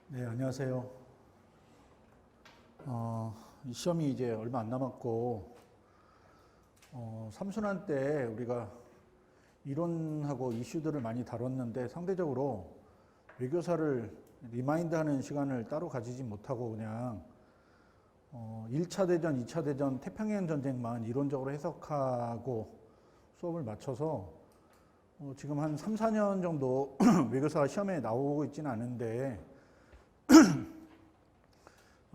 네, 안녕하세요. 이 시험이 이제 얼마 안 남았고, 삼순환 때 우리가 이론하고 이슈들을 많이 다뤘는데 상대적으로 외교사를 리마인드하는 시간을 따로 가지지 못하고 그냥 1차 대전, 2차 대전, 태평양 전쟁만 이론적으로 해석하고 수업을 마쳐서 지금 한 3, 4년 정도 외교사가 시험에 나오고 있지는 않은데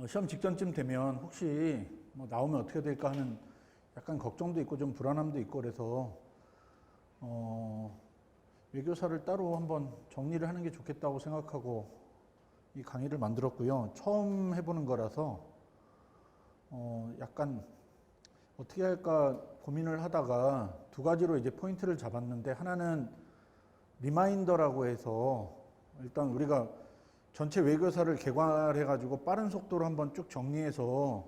시험 직전쯤 되면 혹시 뭐 나오면 어떻게 될까 하는 약간 걱정도 있고 좀 불안함도 있고 그래서 외교사를 따로 한번 정리를 하는 게 좋겠다고 생각하고 이 강의를 만들었고요. 처음 해보는 거라서 약간 어떻게 할까 고민을 하다가 두 가지로 이제 포인트를 잡았는데, 하나는 리마인더라고 해서 일단 우리가 전체 외교사를 개괄해가지고 빠른 속도로 한번 쭉 정리해서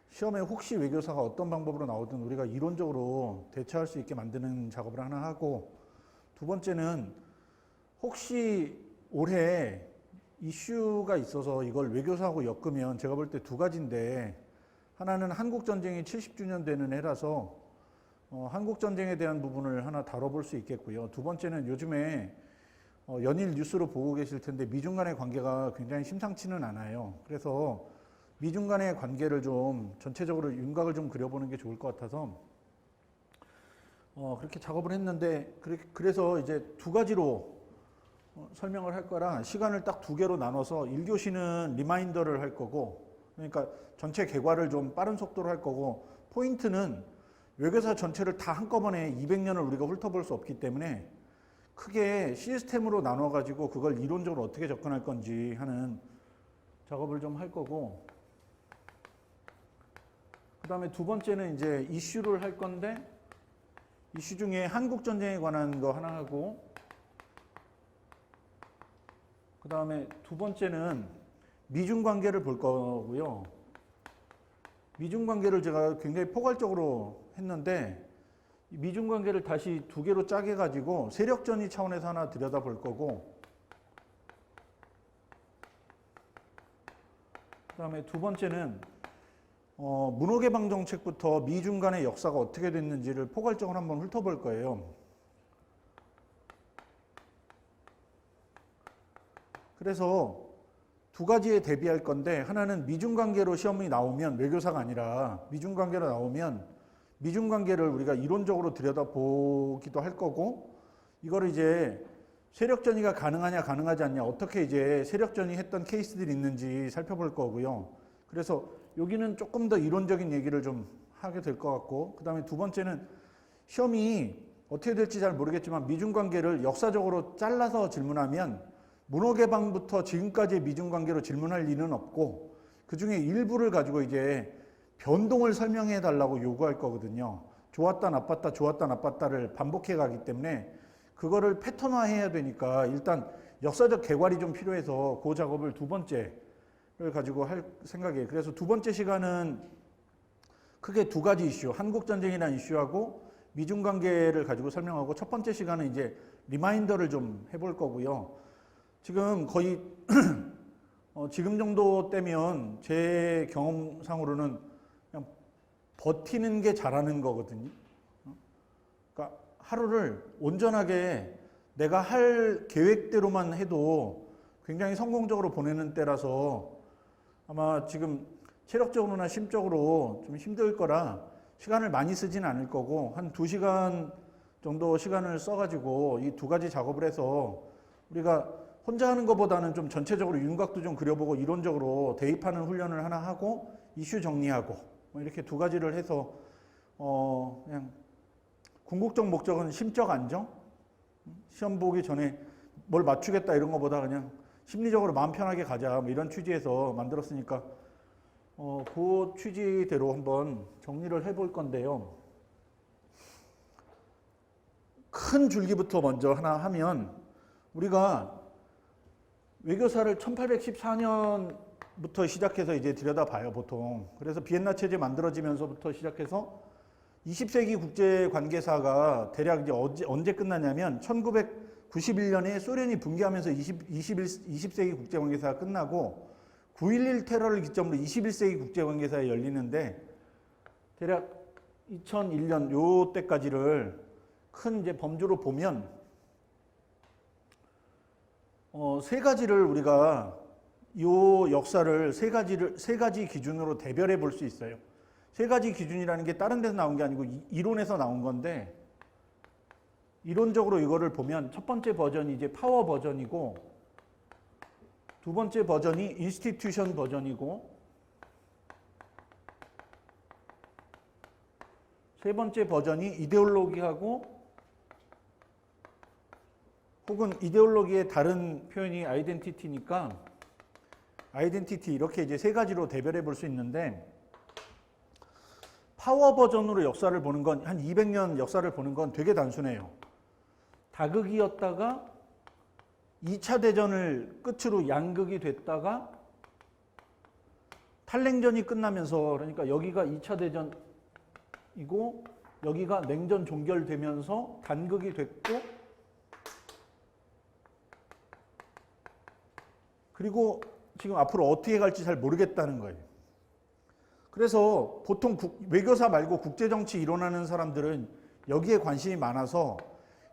시험에 혹시 외교사가 어떤 방법으로 나오든 우리가 이론적으로 대처할 수 있게 만드는 작업을 하나 하고, 두 번째는 혹시 올해 이슈가 있어서 이걸 외교사하고 엮으면 제가 볼 때 두 가지인데, 하나는 한국전쟁이 70주년 되는 해라서 한국전쟁에 대한 부분을 하나 다뤄볼 수 있겠고요. 두 번째는 요즘에 연일 뉴스로 보고 계실 텐데 미중 간의 관계가 굉장히 심상치는 않아요. 그래서 미중 간의 관계를 좀 전체적으로 윤곽을 좀 그려보는 게 좋을 것 같아서 그렇게 작업을 했는데, 그래서 이제 두 가지로 설명을 할 거라 시간을 딱 두 개로 나눠서 1교시는 리마인더를 할 거고, 그러니까 전체 개괄을 좀 빠른 속도로 할 거고, 포인트는 외교사 전체를 다 한꺼번에 200년을 우리가 훑어볼 수 없기 때문에 크게 시스템으로 나눠가지고 그걸 이론적으로 어떻게 접근할 건지 하는 작업을 좀 할 거고, 그 다음에 두 번째는 이제 이슈를 할 건데, 이슈 중에 한국전쟁에 관한 거 하나 하고, 그 다음에 두 번째는 미중 관계를 볼 거고요. 미중 관계를 제가 굉장히 포괄적으로 했는데 미중 관계를 다시 두 개로 짜게 가지고 세력전이 차원에서 하나 들여다볼 거고, 그 다음에 두 번째는 문호개방 정책부터 미중 간의 역사가 어떻게 됐는지를 포괄적으로 한번 훑어볼 거예요. 그래서 두 가지에 대비할 건데, 하나는 미중 관계로 시험이 나오면 외교사가 아니라 미중 관계로 나오면 미중 관계를 우리가 이론적으로 들여다보기도 할 거고, 이거를 이제 세력전이가 가능하냐 가능하지 않냐, 어떻게 이제 세력전이 했던 케이스들이 있는지 살펴볼 거고요. 그래서 여기는 조금 더 이론적인 얘기를 좀 하게 될 것 같고, 그 다음에 두 번째는 시험이 어떻게 될지 잘 모르겠지만 미중 관계를 역사적으로 잘라서 질문하면 문호개방부터 지금까지의 미중 관계로 질문할 일은 없고, 그 중에 일부를 가지고 이제 변동을 설명해 달라고 요구할 거거든요. 좋았다 나빴다 좋았다 나빴다를 반복해 가기 때문에 그거를 패턴화해야 되니까 일단 역사적 개괄이 좀 필요해서 그 작업을 두 번째를 가지고 할 생각이에요. 그래서 두 번째 시간은 크게 두 가지 이슈, 한국전쟁이라는 이슈하고 미중 관계를 가지고 설명하고, 첫 번째 시간은 이제 리마인더를 좀 해볼 거고요. 지금 거의 지금 정도 때면 제 경험상으로는 그냥 버티는 게 잘하는 거거든요. 그러니까 하루를 온전하게 내가 할 계획대로만 해도 굉장히 성공적으로 보내는 때라서 아마 지금 체력적으로나 심적으로 좀 힘들 거라 시간을 많이 쓰진 않을 거고, 한 2시간 정도 시간을 써가지고 이 두 가지 작업을 해서 우리가 혼자 하는 것보다는 좀 전체적으로 윤곽도 좀 그려보고 이론적으로 대입하는 훈련을 하나 하고 이슈 정리하고 뭐 이렇게 두 가지를 해서 그냥 궁극적 목적은 심적 안정? 시험 보기 전에 뭘 맞추겠다 이런 것보다 그냥 심리적으로 마음 편하게 가자 뭐 이런 취지에서 만들었으니까 그 취지대로 한번 정리를 해볼 건데요. 큰 줄기부터 먼저 하나 하면, 우리가 외교사를 1814년부터 시작해서 이제 들여다봐요, 보통. 그래서 비엔나 체제 만들어지면서부터 시작해서 20세기 국제관계사가 대략 이제 언제 끝나냐면 91년에 소련이 붕괴하면서 20세기 국제관계사가 끝나고 9.11 테러를 기점으로 21세기 국제관계사가 열리는데 대략 2001년 요 때까지를 큰 이제 범주로 보면 세 가지를 우리가 요 역사를 세 가지 기준으로 대별해 볼 수 있어요. 세 가지 기준이라는 게 다른 데서 나온 게 아니고 이론에서 나온 건데, 이론적으로 이거를 보면 첫 번째 버전이 이제 파워 버전이고, 두 번째 버전이 인스티튜션 버전이고, 세 번째 버전이 이데올로기하고, 혹은 이데올로기의 다른 표현이 아이덴티티니까 아이덴티티, 이렇게 이제 세 가지로 대별해 볼 수 있는데, 파워 버전으로 역사를 보는 건, 한 200년 역사를 보는 건 되게 단순해요. 다극이었다가 2차 대전을 끝으로 양극이 됐다가 탈냉전이 끝나면서, 그러니까 여기가 2차 대전이고 여기가 냉전 종결되면서 단극이 됐고, 그리고 지금 앞으로 어떻게 갈지 잘 모르겠다는 거예요. 그래서 보통 외교사 말고 국제정치 이론하는 사람들은 여기에 관심이 많아서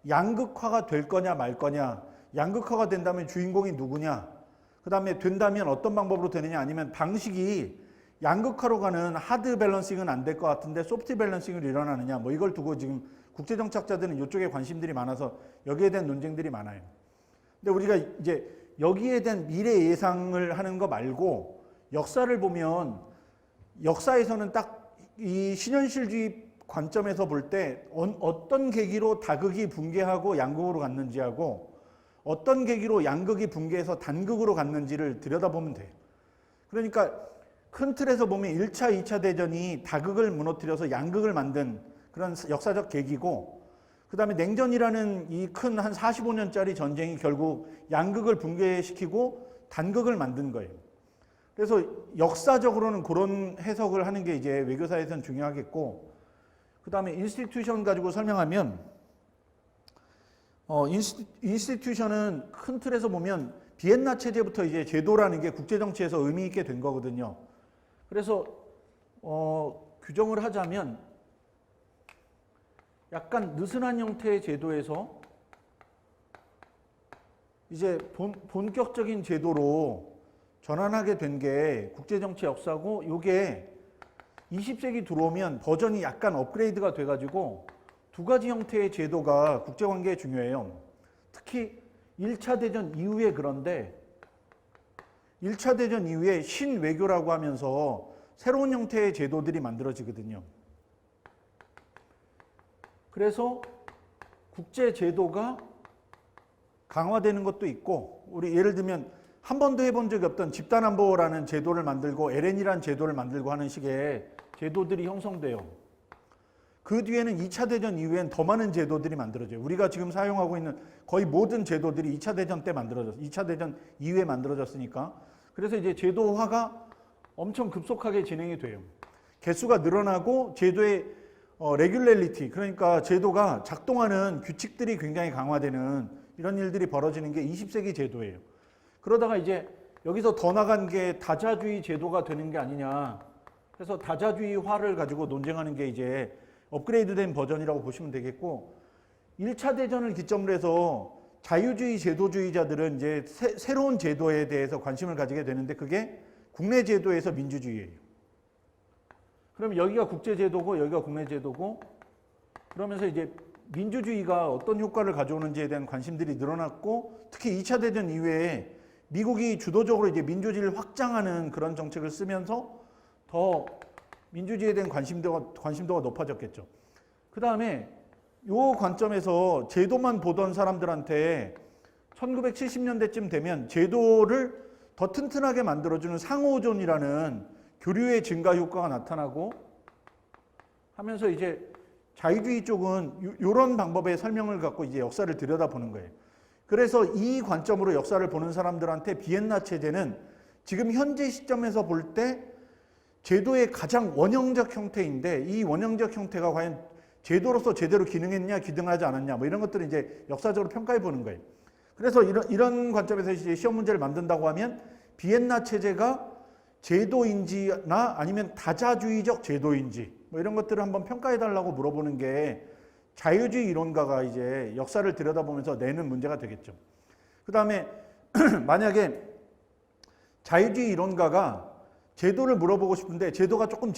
양극화가 될 거냐 말 거냐, 양극화가 된다면 주인공이 누구냐, 그 다음에 된다면 어떤 방법으로 되느냐, 아니면 방식이 양극화로 가는 하드 밸런싱은 안 될 것 같은데 소프트 밸런싱으로 일어나느냐, 뭐 이걸 두고 지금 국제정치학자들은 이쪽에 관심들이 많아서 여기에 대한 논쟁들이 많아요. 근데 우리가 이제 여기에 대한 미래 예상을 하는 거 말고 역사를 보면, 역사에서는 딱 이 신현실주의 관점에서 볼 때 어떤 계기로 다극이 붕괴하고 양극으로 갔는지하고 어떤 계기로 양극이 붕괴해서 단극으로 갔는지를 들여다보면 돼요. 그러니까 큰 틀에서 보면 1차, 2차 대전이 다극을 무너뜨려서 양극을 만든 그런 역사적 계기고, 그 다음에 냉전이라는 이 큰 한 45년짜리 전쟁이 결국 양극을 붕괴시키고 단극을 만든 거예요. 그래서 역사적으로는 그런 해석을 하는 게 이제 외교사에서는 중요하겠고, 그 다음에 인스티튜션 가지고 설명하면, 인스티튜션은 큰 틀에서 보면 비엔나 체제부터 이제 제도라는 게 국제정치에서 의미 있게 된 거거든요. 그래서 규정을 하자면 약간 느슨한 형태의 제도에서 이제 본격적인 제도로 전환하게 된 게 국제정치 역사고, 이게 20세기 들어오면 버전이 약간 업그레이드가 돼가지고 두 가지 형태의 제도가 국제관계에 중요해요. 특히 1차 대전 이후에, 그런데 1차 대전 이후에 신외교라고 하면서 새로운 형태의 제도들이 만들어지거든요. 그래서 국제제도가 강화되는 것도 있고, 우리 예를 들면 한 번도 해본 적이 없던 집단안보라는 제도를 만들고 LN이라는 제도를 만들고 하는 식의 제도들이 형성돼요. 그 뒤에는 2차 대전 이후엔 더 많은 제도들이 만들어져요. 우리가 지금 사용하고 있는 거의 모든 제도들이 2차 대전 때 만들어졌어요. 2차 대전 이후에 만들어졌으니까. 그래서 이제 제도화가 엄청 급속하게 진행이 돼요. 개수가 늘어나고 제도의 레귤레리티, 그러니까 제도가 작동하는 규칙들이 굉장히 강화되는 이런 일들이 벌어지는 게 20세기 제도예요. 그러다가 이제 여기서 더 나간 게 다자주의 제도가 되는 게 아니냐. 그래서 다자주의화를 가지고 논쟁하는 게 이제 업그레이드된 버전이라고 보시면 되겠고, 1차 대전을 기점으로 해서 자유주의 제도주의자들은 이제 새로운 제도에 대해서 관심을 가지게 되는데, 그게 국내 제도에서 민주주의예요. 그럼 여기가 국제제도고 여기가 국내제도고, 그러면서 이제 민주주의가 어떤 효과를 가져오는지에 대한 관심들이 늘어났고, 특히 2차 대전 이후에 미국이 주도적으로 이제 민주주의를 확장하는 그런 정책을 쓰면서 더 민주주의에 대한 관심도가 높아졌겠죠. 그 다음에 이 관점에서 제도만 보던 사람들한테 1970년대쯤 되면 제도를 더 튼튼하게 만들어주는 상호존이라는 교류의 증가 효과가 나타나고 하면서 이제 자유주의 쪽은 이런 방법의 설명을 갖고 이제 역사를 들여다보는 거예요. 그래서 이 관점으로 역사를 보는 사람들한테 비엔나 체제는 지금 현재 시점에서 볼 때 제도의 가장 원형적 형태인데, 이 원형적 형태가 과연 제도로서 제대로 기능했냐, 기능하지 않았냐, 뭐 이런 것들을 이제 역사적으로 평가해 보는 거예요. 그래서 이런 관점에서 이제 시험 문제를 만든다고 하면 비엔나 체제가 제도인지나 아니면 다자주의적 제도인지 뭐 이런 것들을 한번 평가해 달라고 물어보는 게 자유주의 이론가가 이제 역사를 들여다보면서 내는 문제가 되겠죠. 그 다음에 만약에 자유주의 이론가가 제도를 물어보고 싶은데 제도가 조금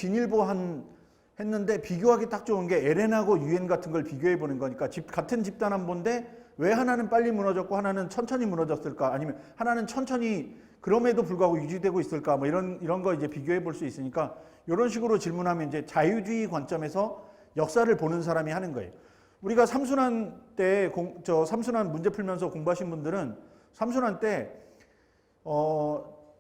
했는데 비교하기 딱 좋은 게 LN하고 UN 같은 걸 비교해 보는 거니까 같은 집단 안보인데 왜 하나는 빨리 무너졌고 하나는 천천히 무너졌을까? 아니면 하나는 천천히 그럼에도 불구하고 유지되고 있을까? 뭐 이런 거 이제 비교해 볼 수 있으니까 이런 식으로 질문하면 이제 자유주의 관점에서 역사를 보는 사람이 하는 거예요. 우리가 삼순환 때 삼순환 문제 풀면서 공부하신 분들은 삼순환 때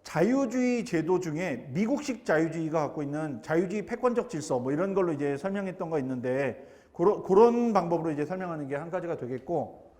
자유주의 제도 중에 미국식 자유주의가 갖고 있는 자유주의 패권적 질서 뭐 이런 걸로 이제 설명했던 거 있는데 그런 방법으로 이제 설명하는 게 한 가지가 되겠고,